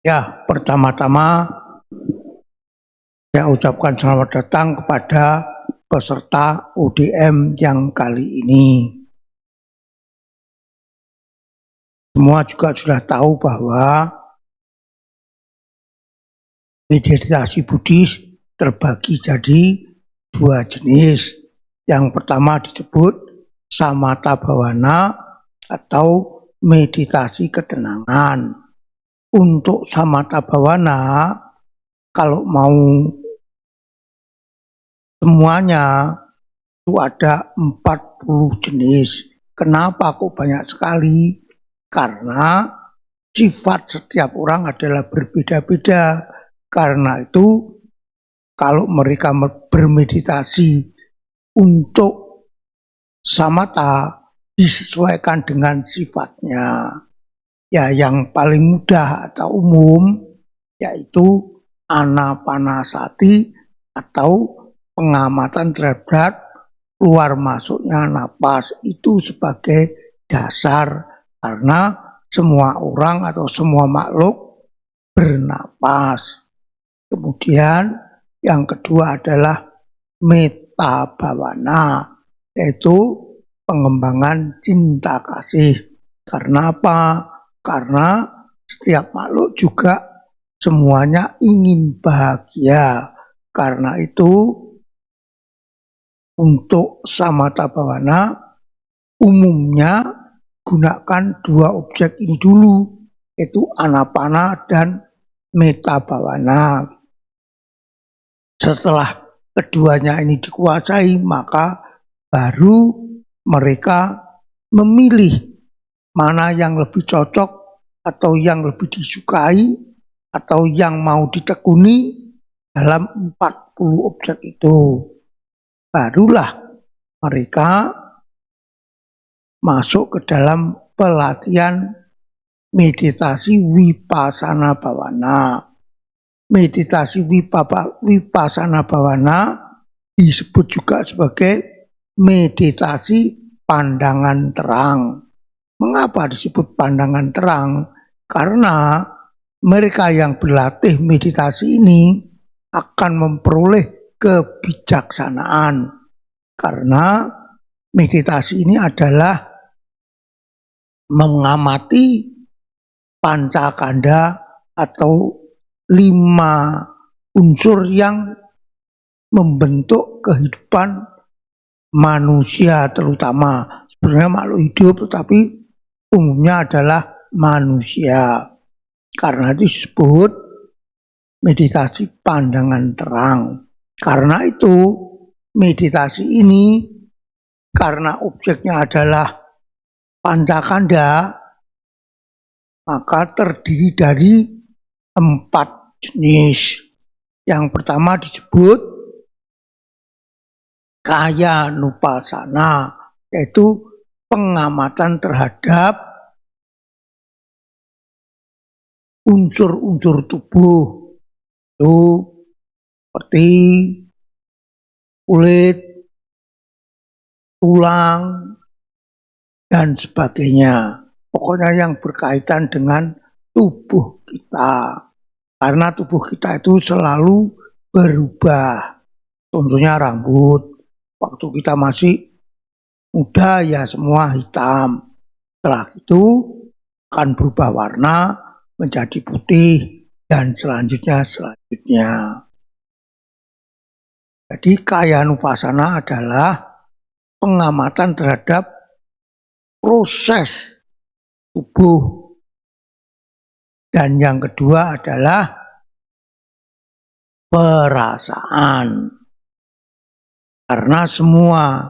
Ya, pertama-tama saya ucapkan selamat datang kepada peserta UDM yang kali ini. Semua juga sudah tahu bahwa meditasi Buddhis terbagi jadi dua jenis. Yang pertama disebut samatha bhavana atau meditasi ketenangan. Untuk samatha bhavana, kalau mau semuanya itu ada 40 jenis. Kenapa kok banyak sekali? Karena sifat setiap orang adalah berbeda-beda. Karena itu kalau mereka bermeditasi untuk samatha disesuaikan dengan sifatnya. Ya, yang paling mudah atau umum yaitu anapanasati atau pengamatan terhadap keluar masuknya napas, itu sebagai dasar karena semua orang atau semua makhluk bernapas. Kemudian yang kedua adalah metta bhavana, yaitu pengembangan cinta kasih. Karena apa? Karena setiap makhluk juga semuanya ingin bahagia. Karena itu untuk samatha bhavana umumnya gunakan dua objek ini dulu, yaitu anapana dan metta bhavana. Setelah keduanya ini dikuasai, maka baru mereka memilih mana yang lebih cocok atau yang lebih disukai atau yang mau ditekuni dalam 40 objek itu. Barulah mereka masuk ke dalam pelatihan meditasi vipassana bhavana. Meditasi vipassana bhavana disebut juga sebagai meditasi pandangan terang. Mengapa disebut pandangan terang? Karena mereka yang berlatih meditasi ini akan memperoleh kebijaksanaan. Karena meditasi ini adalah mengamati pancakanda atau 5 unsur yang membentuk kehidupan manusia terutama. Sebenarnya makhluk hidup tetapi umumnya adalah manusia. Karena itu disebut meditasi pandangan terang. Karena itu meditasi ini karena objeknya adalah pancakanda, maka terdiri dari 4 jenis. Yang pertama disebut kayanupassana, yaitu pengamatan terhadap unsur-unsur tubuh, itu seperti kulit, tulang, dan sebagainya. Pokoknya yang berkaitan dengan tubuh kita. Karena tubuh kita itu selalu berubah. Contohnya rambut. Waktu kita masih muda ya semua hitam. Setelah itu akan berubah warna menjadi putih dan selanjutnya. Jadi kayanupassana adalah pengamatan terhadap proses tubuh. Dan yang kedua adalah perasaan. Karena semua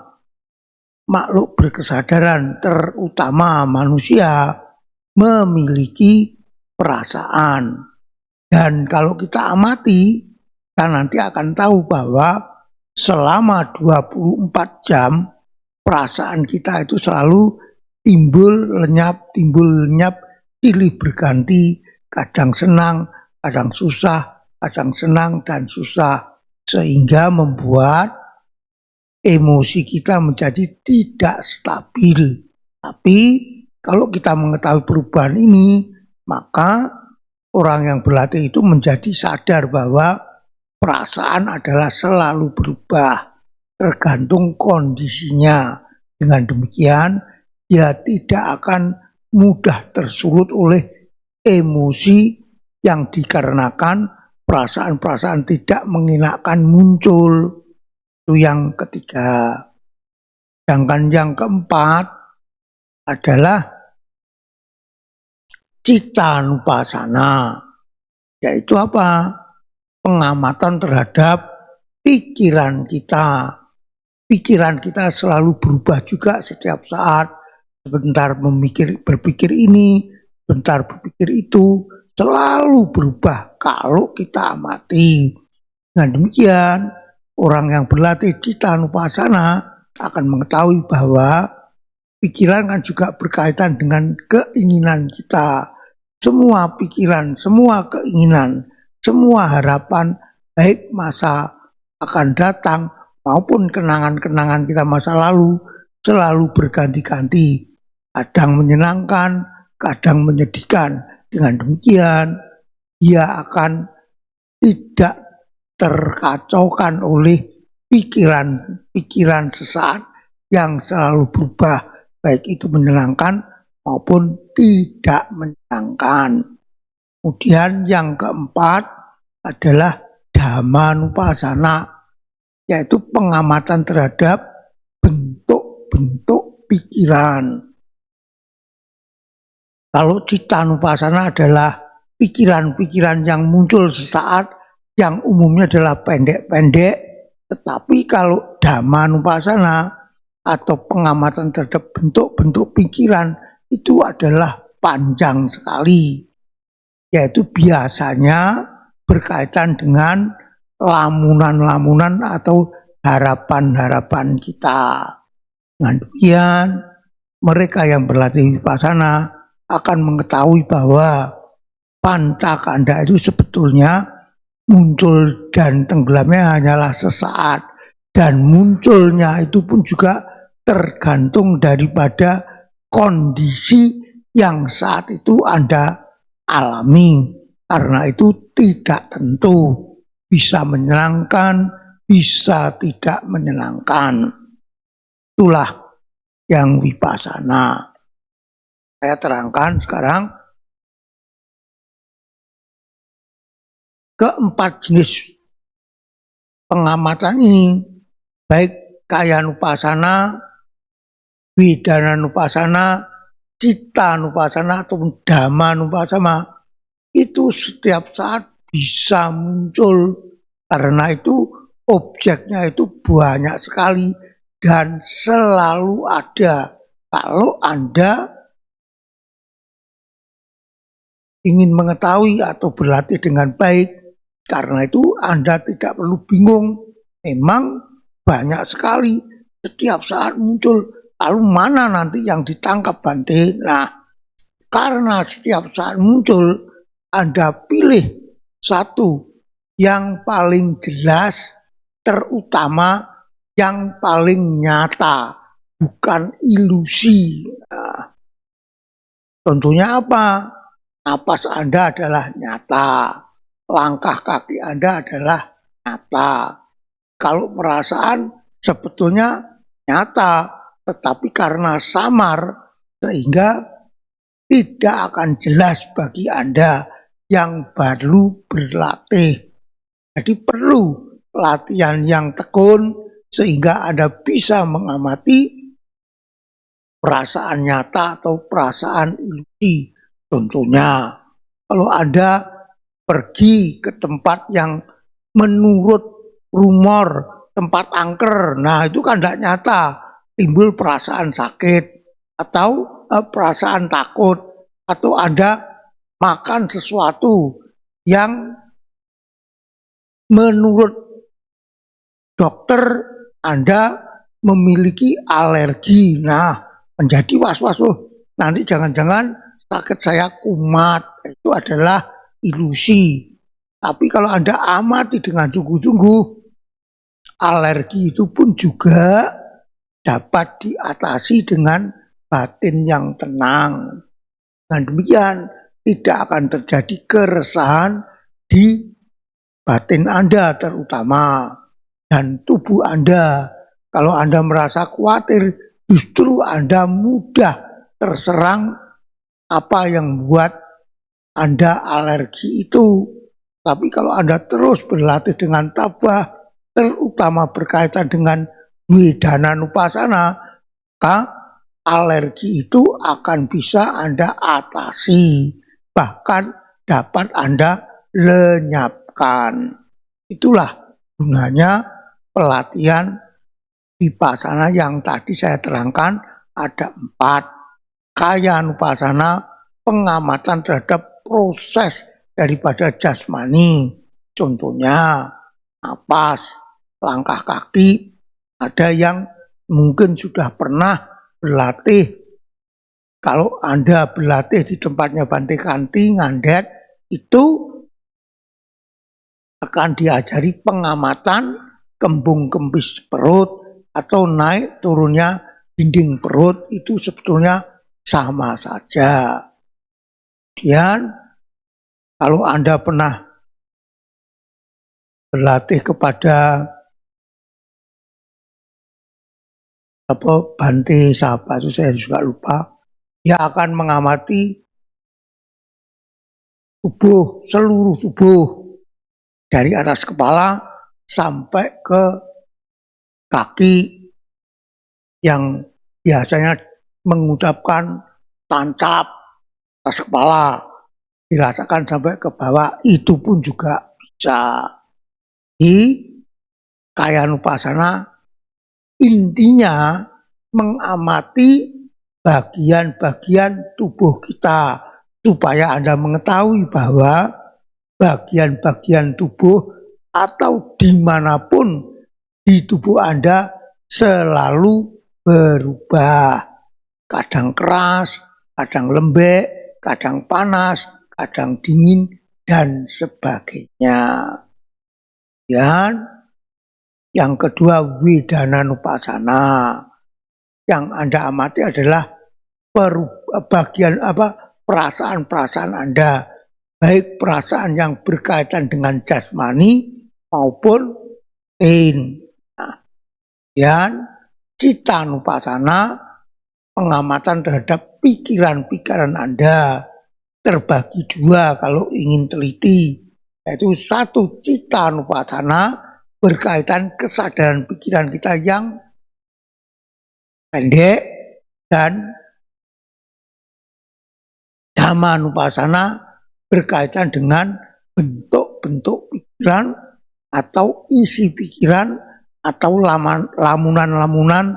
makhluk berkesadaran, terutama manusia, memiliki perasaan. Dan kalau kita amati, kita nanti akan tahu bahwa selama 24 jam, perasaan kita itu selalu timbul lenyap, silih berganti, kadang senang, kadang susah, kadang senang dan susah, sehingga membuat emosi kita menjadi tidak stabil. Tapi kalau kita mengetahui perubahan ini, maka orang yang berlatih itu menjadi sadar bahwa perasaan adalah selalu berubah, tergantung kondisinya. Dengan demikian, dia tidak akan mudah tersulut oleh emosi yang dikarenakan perasaan-perasaan tidak mengenakan muncul. Itu yang ketiga. Sedangkan yang keempat adalah cittanupassana, yaitu apa? Pengamatan terhadap pikiran kita. Pikiran kita selalu berubah juga setiap saat. Sebentar berpikir ini, sebentar berpikir itu, selalu berubah kalau kita amati. Dengan demikian, orang yang berlatih cittanupassana akan mengetahui bahwa pikiran kan juga berkaitan dengan keinginan kita. Semua pikiran, semua keinginan, semua harapan, baik masa akan datang maupun kenangan-kenangan kita masa lalu, selalu berganti-ganti. Kadang menyenangkan, kadang menyedihkan. Dengan demikian, dia akan tidak terkacaukan oleh pikiran-pikiran sesaat yang selalu berubah, baik itu menyenangkan maupun tidak menyenangkan. Kemudian yang keempat adalah dhammanupassana, yaitu pengamatan terhadap bentuk-bentuk pikiran. Kalau cittanupassana adalah pikiran-pikiran yang muncul sesaat, yang umumnya adalah pendek-pendek, tetapi kalau dhammanupassana atau pengamatan terhadap bentuk-bentuk pikiran itu adalah panjang sekali, yaitu biasanya berkaitan dengan lamunan-lamunan atau harapan-harapan kita. Dengan demikian, mereka yang berlatih vipassana akan mengetahui bahwa pancakanda itu sebetulnya muncul dan tenggelamnya hanyalah sesaat, dan munculnya itu pun juga tergantung daripada kondisi yang saat itu Anda alami. Karena itu tidak tentu, bisa menyenangkan, bisa tidak menyenangkan. Itulah yang vipassana. Saya terangkan sekarang keempat jenis pengamatan ini, baik kayanupassana, widananupassana, cittanupassana ataupun dhammanupassana, itu setiap saat bisa muncul. Karena itu objeknya itu banyak sekali dan selalu ada. Kalau Anda ingin mengetahui atau berlatih dengan baik, karena itu Anda tidak perlu bingung. Memang banyak sekali setiap saat muncul. Lalu mana nanti yang ditangkap Bante? Nah, karena setiap saat muncul, Anda pilih satu yang paling jelas, terutama yang paling nyata, bukan ilusi. Nah, tentunya apa? Napas Anda adalah nyata, langkah kaki Anda adalah nyata. Kalau perasaan sebetulnya nyata, tetapi karena samar sehingga tidak akan jelas bagi Anda yang baru berlatih. Jadi perlu latihan yang tekun sehingga Anda bisa mengamati perasaan nyata atau perasaan ilusi. Contohnya, kalau Anda pergi ke tempat yang menurut rumor tempat angker. Nah, itu kan tidak nyata. Timbul perasaan sakit atau perasaan takut, atau Anda makan sesuatu yang menurut dokter Anda memiliki alergi. Nah, menjadi was-was, nanti jangan-jangan sakit saya kumat. Itu adalah ilusi. Tapi kalau Anda amati dengan sungguh-sungguh, alergi itu pun juga dapat diatasi dengan batin yang tenang. Dan demikian tidak akan terjadi keresahan di batin Anda terutama dan tubuh Anda. Kalau Anda merasa khawatir, justru Anda mudah terserang apa yang membuat Anda alergi itu. Tapi kalau Anda terus berlatih dengan tabah, terutama berkaitan dengan Wedana Nupasana, maka alergi itu akan bisa Anda atasi, bahkan dapat Anda lenyapkan. Itulah gunanya pelatihan Vipassana yang tadi saya terangkan ada 4. Kaya Nupasana, pengamatan terhadap proses daripada jasmani. Contohnya napas, langkah kaki. Ada yang mungkin sudah pernah berlatih. Kalau Anda berlatih di tempatnya Bante Kanti, Ngandet, itu akan diajari pengamatan kembung kempis perut atau naik turunnya dinding perut. Itu sebetulnya sama saja. Kemudian kalau Anda pernah berlatih kepada Bante siapa itu saya juga lupa, dia akan mengamati tubuh, seluruh tubuh dari atas kepala sampai ke kaki, yang biasanya mengucapkan tancap atas kepala, dirasakan sampai ke bawah, itu pun juga bisa. Di Kaya Nupasana intinya mengamati bagian-bagian tubuh kita, supaya Anda mengetahui bahwa bagian-bagian tubuh atau dimanapun di tubuh Anda selalu berubah. Kadang keras, kadang lembek, kadang panas, kadang dingin, dan sebagainya. Dan yang kedua, Wedana Nupasana. Yang Anda amati adalah perasaan-perasaan Anda, baik perasaan yang berkaitan dengan jasmani maupun batin. Nah, dan Citta Nupasana, pengamatan terhadap pikiran-pikiran Anda, terbagi 2 kalau ingin teliti, yaitu 1 Citta Nupasana berkaitan kesadaran pikiran kita yang pendek, dan Dhamma Nupasana berkaitan dengan bentuk-bentuk pikiran atau isi pikiran atau lamunan-lamunan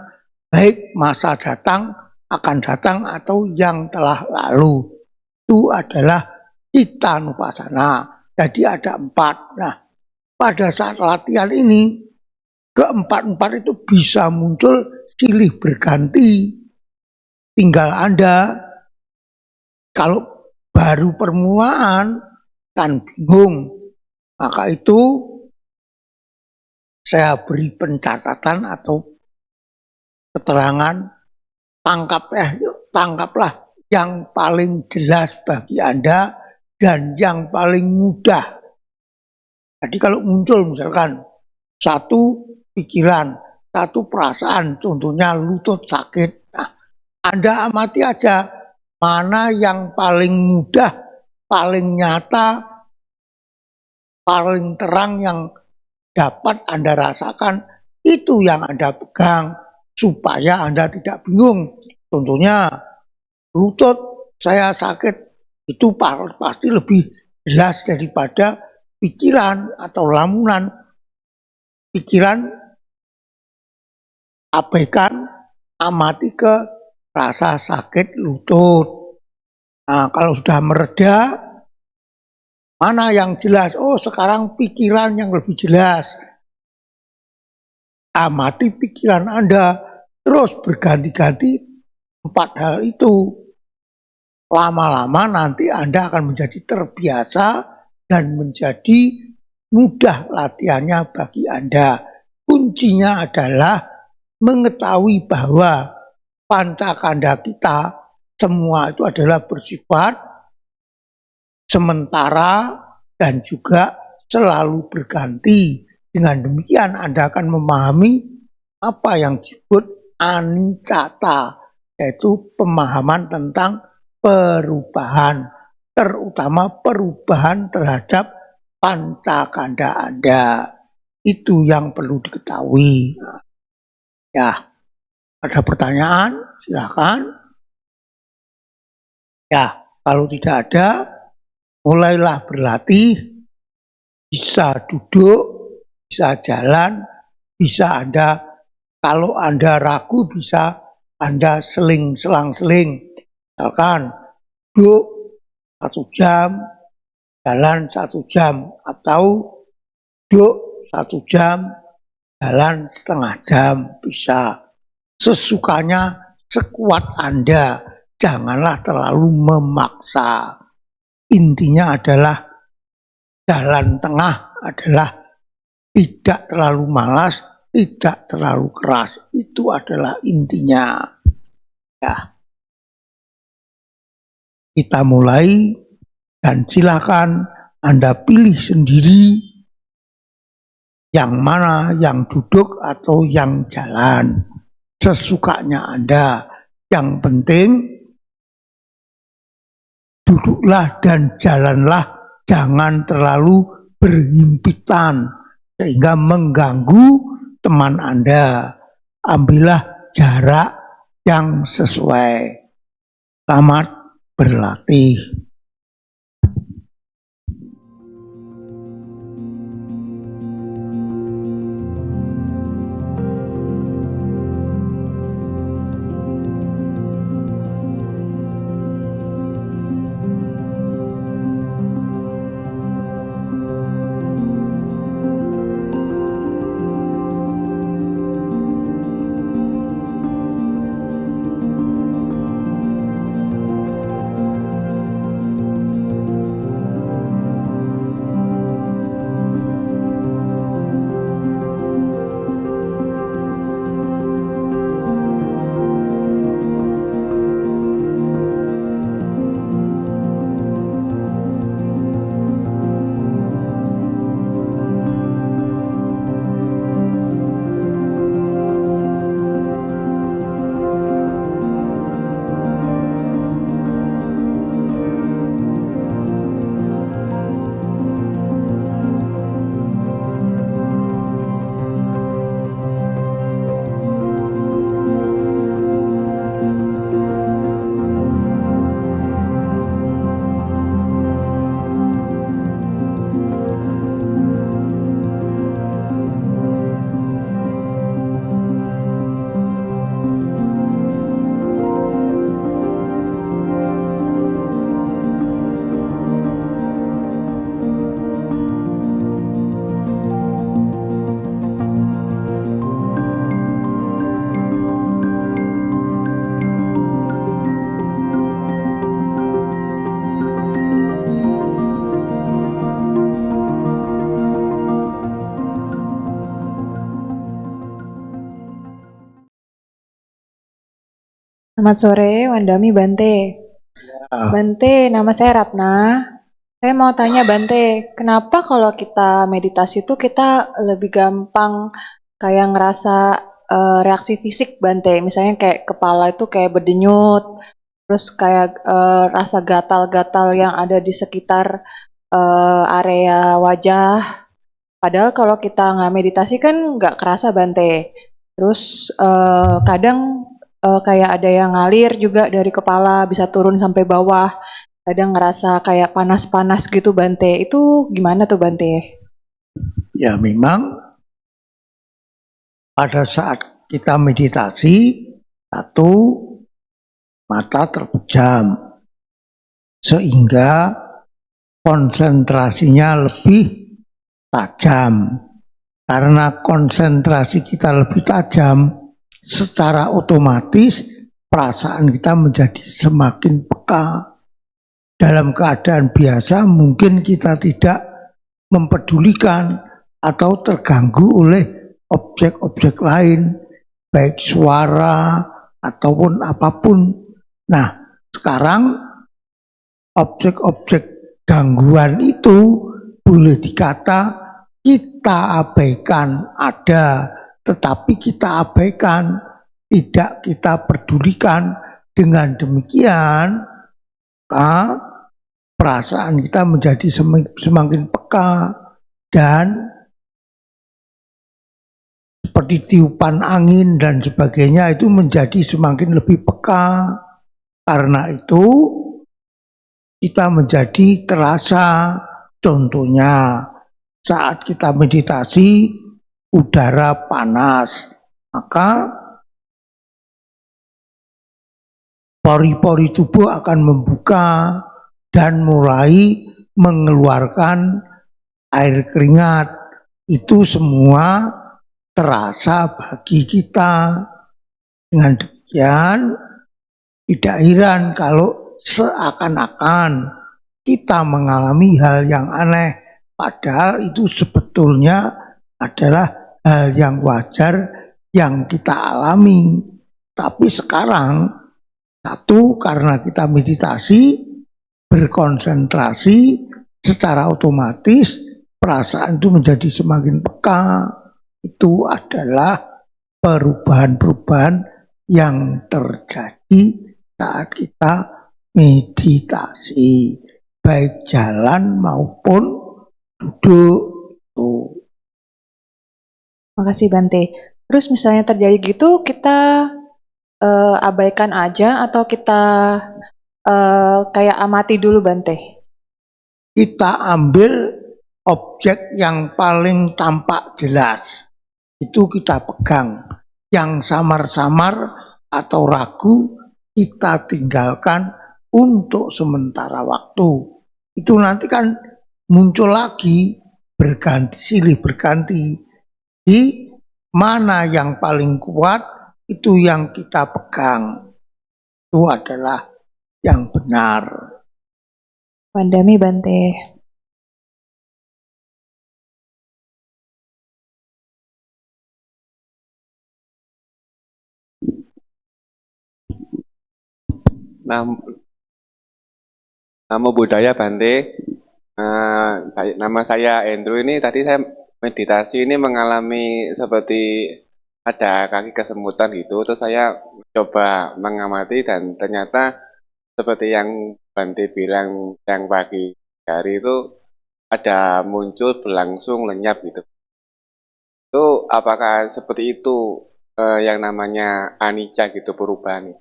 baik masa datang, akan datang, atau yang telah lalu. Itu adalah Citta Nupasana. Jadi ada 4. Nah, pada saat latihan ini, keempat-empat itu bisa muncul silih berganti. Tinggal Anda, kalau baru permulaan kan bingung, maka itu saya beri pencatatan atau keterangan, tangkaplah yang paling jelas bagi Anda dan yang paling mudah. Jadi kalau muncul misalkan 1 pikiran, 1 perasaan, contohnya lutut sakit, nah, Anda amati aja mana yang paling mudah, paling nyata, paling terang yang dapat Anda rasakan, itu yang Anda pegang supaya Anda tidak bingung. Contohnya lutut saya sakit, itu pasti lebih jelas daripada pikiran atau lamunan pikiran, abaikan, amati ke rasa sakit lutut. Nah, kalau sudah mereda, mana yang jelas? Oh, sekarang pikiran yang lebih jelas. Amati pikiran Anda, terus berganti-ganti 4 hal itu. Lama-lama nanti Anda akan menjadi terbiasa dan menjadi mudah latihannya bagi Anda. Kuncinya adalah mengetahui bahwa pancakanda kita semua itu adalah bersifat sementara dan juga selalu berganti. Dengan demikian Anda akan memahami apa yang disebut anicata, yaitu pemahaman tentang perubahan, terutama perubahan terhadap pancakanda Anda. Itu yang perlu diketahui. Ya, ada pertanyaan? Silakan. Ya, kalau tidak ada, mulailah berlatih. Bisa duduk, bisa jalan, bisa Anda, kalau Anda ragu bisa Anda selang-seling. Misalkan duduk 1 jam, jalan 1 jam, atau duduk 1 jam, jalan setengah jam, bisa. Sesukanya, sekuat Anda, janganlah terlalu memaksa. Intinya adalah jalan tengah adalah tidak terlalu malas, tidak terlalu keras. Itu adalah intinya. Ya. Kita mulai dan silakan Anda pilih sendiri yang mana, yang duduk atau yang jalan. Sesukanya Anda. Yang penting duduklah dan jalanlah, jangan terlalu berhimpitan sehingga mengganggu teman Anda. Ambillah jarak yang sesuai. Selamat berlatih. Selamat sore, Wandami Bante. Bante, nama saya Ratna. Saya mau tanya Bante, kenapa kalau kita meditasi itu kita lebih gampang kayak ngerasa reaksi fisik Bante? Misalnya kayak kepala itu kayak berdenyut, terus kayak rasa gatal-gatal yang ada di sekitar area wajah. Padahal kalau kita nggak meditasi kan nggak kerasa Bante. Terus kadang kayak ada yang ngalir juga dari kepala bisa turun sampai bawah. kadang ngerasa kayak panas-panas gitu Bante. Itu gimana tuh Bante? Ya memang pada saat kita meditasi, satu, mata terpejam sehingga konsentrasinya lebih tajam. Karena konsentrasi kita lebih tajam, secara otomatis perasaan kita menjadi semakin peka. Dalam keadaan biasa mungkin kita tidak mempedulikan atau terganggu oleh objek-objek lain, baik suara ataupun apapun. Nah, sekarang objek-objek gangguan itu boleh dikata kita abaikan ada, tetapi kita abaikan, tidak kita pedulikan. Dengan demikian, perasaan kita menjadi semakin peka dan seperti tiupan angin dan sebagainya itu menjadi semakin lebih peka. Karena itu kita menjadi terasa, contohnya saat kita meditasi udara panas, maka pori-pori tubuh akan membuka dan mulai mengeluarkan air keringat. Itu semua terasa bagi kita. Dengan demikian tidak heran kalau seakan-akan kita mengalami hal yang aneh, padahal itu sebetulnya adalah hal yang wajar yang kita alami. Tapi sekarang, satu, karena kita meditasi, berkonsentrasi, secara otomatis perasaan itu menjadi semakin peka. Itu adalah perubahan-perubahan yang terjadi saat kita meditasi, baik jalan maupun duduk. Makasih Bante. Terus misalnya terjadi gitu, kita abaikan aja atau kita kayak amati dulu Bante? Kita ambil objek yang paling tampak jelas, itu kita pegang. Yang samar-samar atau ragu kita tinggalkan untuk sementara waktu. Itu nanti kan muncul lagi, berganti, silih berganti. Di mana yang paling kuat, itu yang kita pegang. Itu adalah yang benar. Pandami Bante. Namo Buddhaya Bante. Nama saya Andrew. Ini tadi saya meditasi ini mengalami seperti ada kaki kesemutan gitu. Terus saya coba mengamati dan ternyata seperti yang Bante bilang yang pagi hari itu ada muncul berlangsung lenyap gitu. Itu apakah seperti itu yang namanya anicca gitu, perubahan?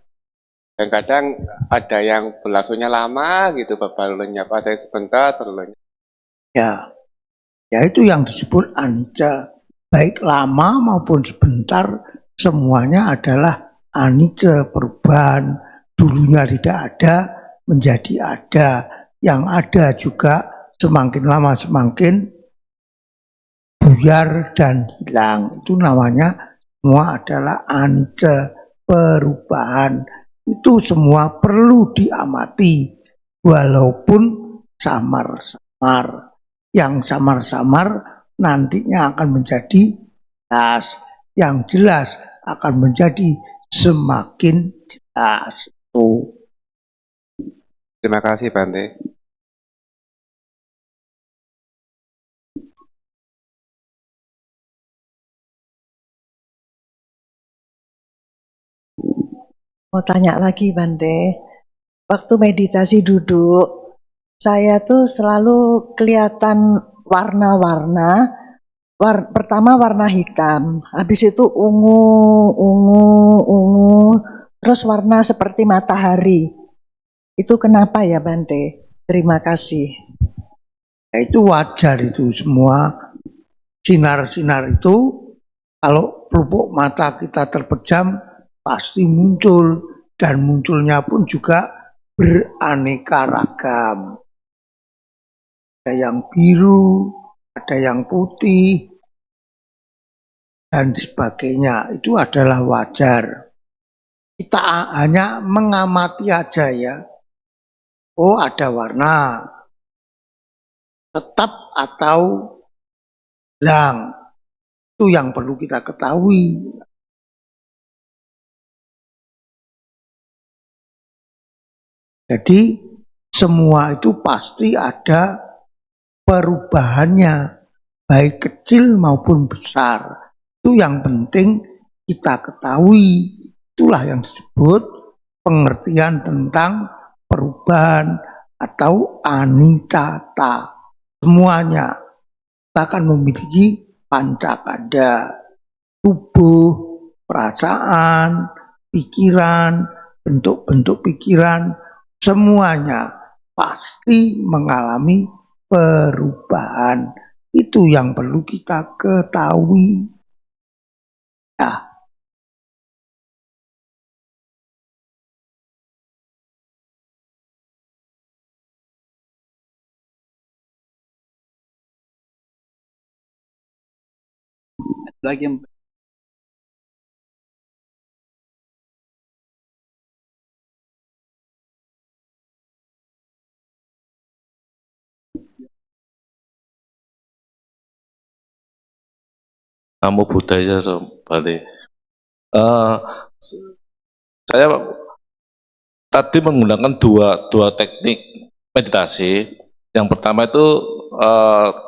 Dan kadang ada yang berlangsungnya lama gitu, baru lenyap, ada yang sebentar baru lenyap. Ya itu yang disebut anicca. Baik lama maupun sebentar, semuanya adalah anicca, perubahan. Dulunya tidak ada, menjadi ada. Yang ada juga semakin lama semakin buyar dan hilang. Itu namanya semua adalah anicca, perubahan. Itu semua perlu diamati, walaupun samar-samar. Yang samar-samar nantinya akan menjadi jelas, yang jelas akan menjadi semakin jelas. Terima kasih Bante. Mau tanya lagi Bante, waktu meditasi duduk, saya tuh selalu kelihatan warna-warna. Pertama warna hitam, habis itu ungu, terus warna seperti matahari. Itu kenapa ya Bante? Terima kasih. Ya, itu wajar itu semua. Sinar-sinar itu kalau pelupuk mata kita terpejam pasti muncul, dan munculnya pun juga beraneka ragam. Ada yang biru, ada yang putih, dan sebagainya. Itu adalah wajar. Kita hanya mengamati aja ya. Oh, ada warna tetap atau hilang. Itu yang perlu kita ketahui. Jadi semua itu pasti ada perubahannya, baik kecil maupun besar. Itu yang penting kita ketahui. Itulah yang disebut pengertian tentang perubahan atau anicca. Semuanya kita akan memiliki pancakanda, tubuh, perasaan, pikiran, bentuk-bentuk pikiran, semuanya pasti mengalami perubahan. Itu yang perlu kita ketahui. Ya. Lagi yang Namo Buddhaya Bante. Saya tadi menggunakan dua teknik meditasi. Yang pertama itu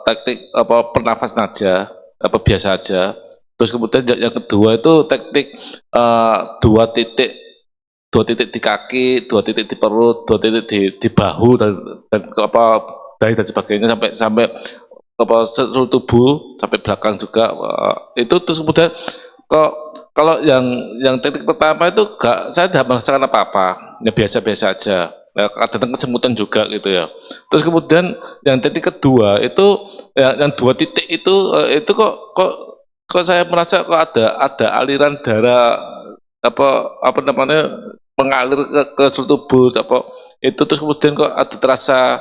teknik pernafasan aja, biasa aja. Terus kemudian yang kedua itu teknik dua titik di kaki, 2 titik di perut, 2 titik di bahu dan dahi dan sebagainya sampai seluruh tubuh sampai belakang juga. Itu terus kemudian kalau yang teknik pertama itu saya tidak merasakan apa-apa, ya biasa-biasa aja. Ya, kadang kesemutan juga gitu ya. Terus kemudian yang teknik kedua itu yang 2 titik itu kok saya merasa kok ada aliran darah apa namanya mengalir ke seluruh tubuh itu, terus kemudian kok ada terasa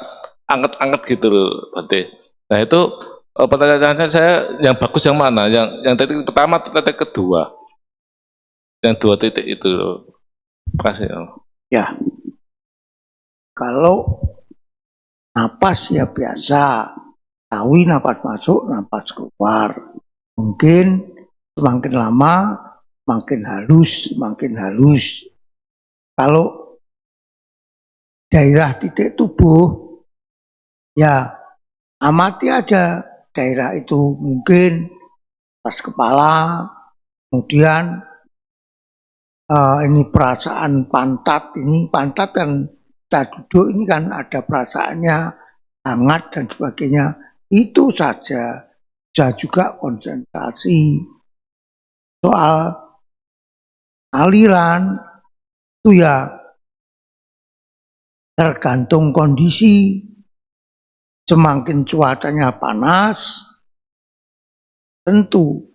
anget-anget gitu loh Bante. Nah itu pertanyaannya saya yang bagus yang mana? Yang titik pertama atau titik kedua? Yang 2 titik itu. Terima kasih. Ya. Kalau napas ya biasa, tahu napas masuk, napas keluar. Mungkin semakin lama makin halus. Kalau daerah titik tubuh, ya amati aja daerah itu, mungkin atas kepala, kemudian ini perasaan pantat, ini pantat kan kita duduk ini kan ada perasaannya hangat dan sebagainya. Itu saja. Bisa juga konsentrasi soal aliran itu ya tergantung kondisi. Semakin cuacanya panas, tentu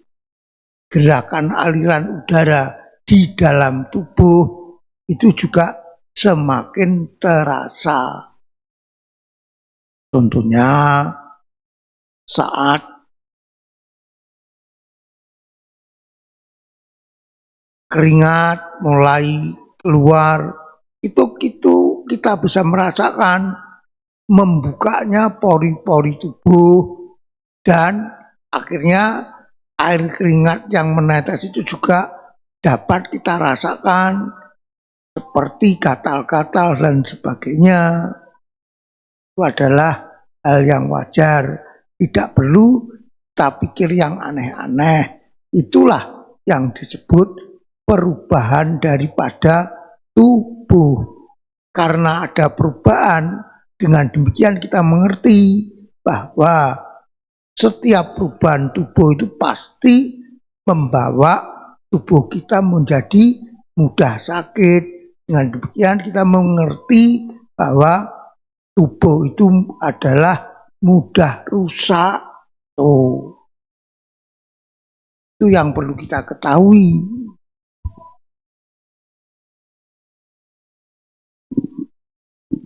gerakan aliran udara di dalam tubuh itu juga semakin terasa. Contohnya saat keringat mulai keluar, itu kita bisa merasakan membukanya pori-pori tubuh, dan akhirnya air keringat yang menetes itu juga dapat kita rasakan seperti gatal-gatal dan sebagainya. Itu adalah hal yang wajar, tidak perlu kita pikir yang aneh-aneh. Itulah yang disebut perubahan daripada tubuh. Karena ada perubahan, dengan demikian kita mengerti bahwa setiap perubahan tubuh itu pasti membawa tubuh kita menjadi mudah sakit. Dengan demikian kita mengerti bahwa tubuh itu adalah mudah rusak. Itu yang perlu kita ketahui.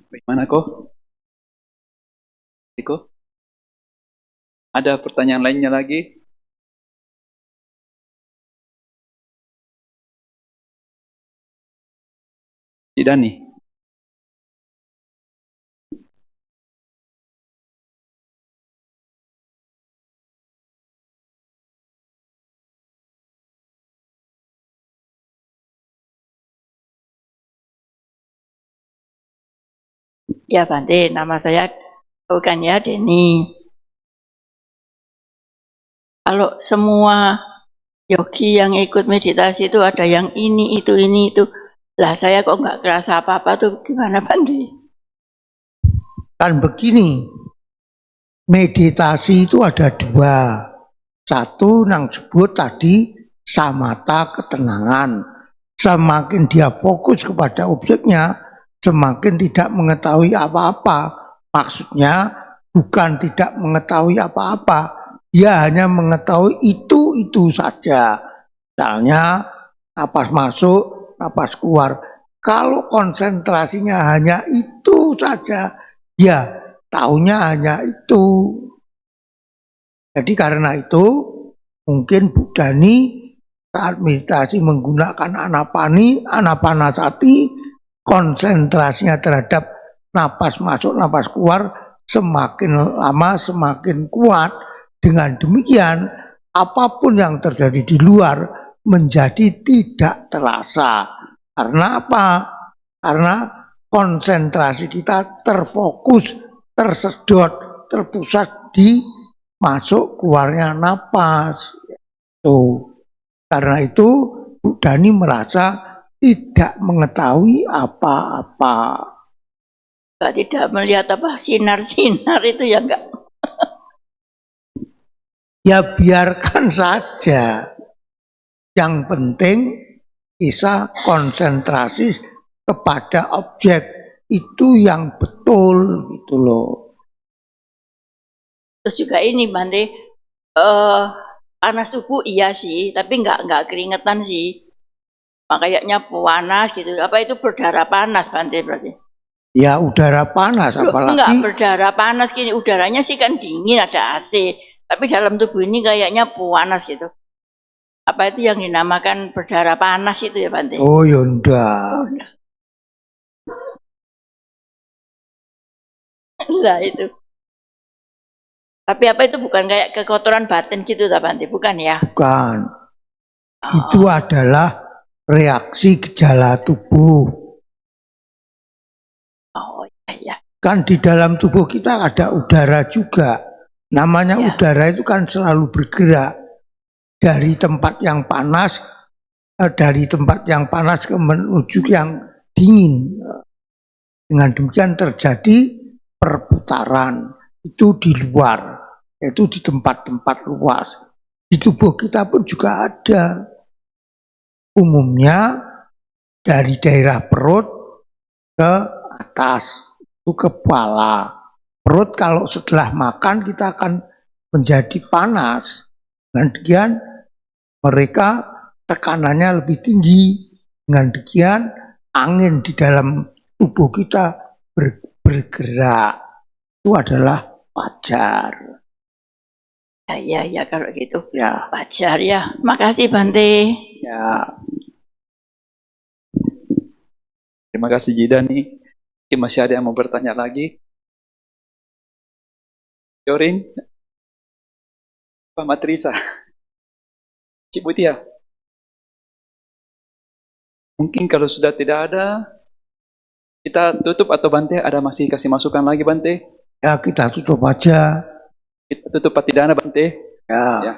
Bagaimana kok? Iko? Ada pertanyaan lainnya lagi? Dani. Ya Bante, nama saya bukan ya Denny. Kalau semua yogi yang ikut meditasi itu ada yang ini, itu, lah saya kok nggak kerasa apa-apa tuh gimana Bante? Kan begini, meditasi itu ada dua. Satu yang disebut tadi samatha, ketenangan. Semakin dia fokus kepada objeknya, semakin tidak mengetahui apa-apa. Maksudnya bukan tidak mengetahui apa-apa, dia hanya mengetahui itu saja. Misalnya napas masuk, napas keluar. Kalau konsentrasinya hanya itu saja, ya taunya hanya itu. Jadi karena itu mungkin Bu Dani saat meditasi menggunakan anapanasati, konsentrasinya terhadap napas masuk, napas keluar semakin lama semakin kuat. Dengan demikian, apapun yang terjadi di luar menjadi tidak terasa. Karena apa? Karena konsentrasi kita terfokus, tersedot, terpusat di masuk keluarnya napas. Tuh. Karena itu Bu Dani merasa tidak mengetahui apa-apa. Tidak melihat apa sinar-sinar itu ya enggak. Ya biarkan saja. Yang penting bisa konsentrasi kepada objek itu yang betul gitu loh. Terus juga ini Bante, panas tubuh iya sih, tapi enggak keringetan sih. Kayaknya panas gitu. Apa itu berdarah panas Bante berarti? Ya udara panas apalagi. Enggak berdarah panas gini, udaranya sih kan dingin ada AC. Tapi dalam tubuh ini kayaknya panas gitu. Apa itu yang dinamakan berdarah panas itu ya Bante? Oh ya enggak. Lah itu. Tapi apa itu bukan kayak kekotoran batin gitu tak Bante? Bukan ya? Bukan. Itu adalah reaksi gejala tubuh. Oh iya. Kan di dalam tubuh kita ada udara juga. Namanya udara itu kan selalu bergerak dari tempat yang panas, menuju yang dingin. Dengan demikian terjadi perputaran itu di luar, yaitu di tempat-tempat luas. Di tubuh kita pun juga ada. Umumnya dari daerah perut ke atas, itu kepala. Perut kalau setelah makan kita akan menjadi panas. Dengan demikian mereka tekanannya lebih tinggi. Dengan demikian angin di dalam tubuh kita bergerak. Itu adalah wajar. Ya kalau gitu. Ya. Wajar ya. Makasih Bante. Ya. Terima kasih Jidani. Mungkin masih ada yang mau bertanya lagi? Yorin, Pak Matrisa, Cibutia. Mungkin kalau sudah tidak ada, kita tutup atau Bante ada masih kasih masukan lagi Bante? Ya kita tutup aja. Kita tutup Patidana Bante. Ya. Ya.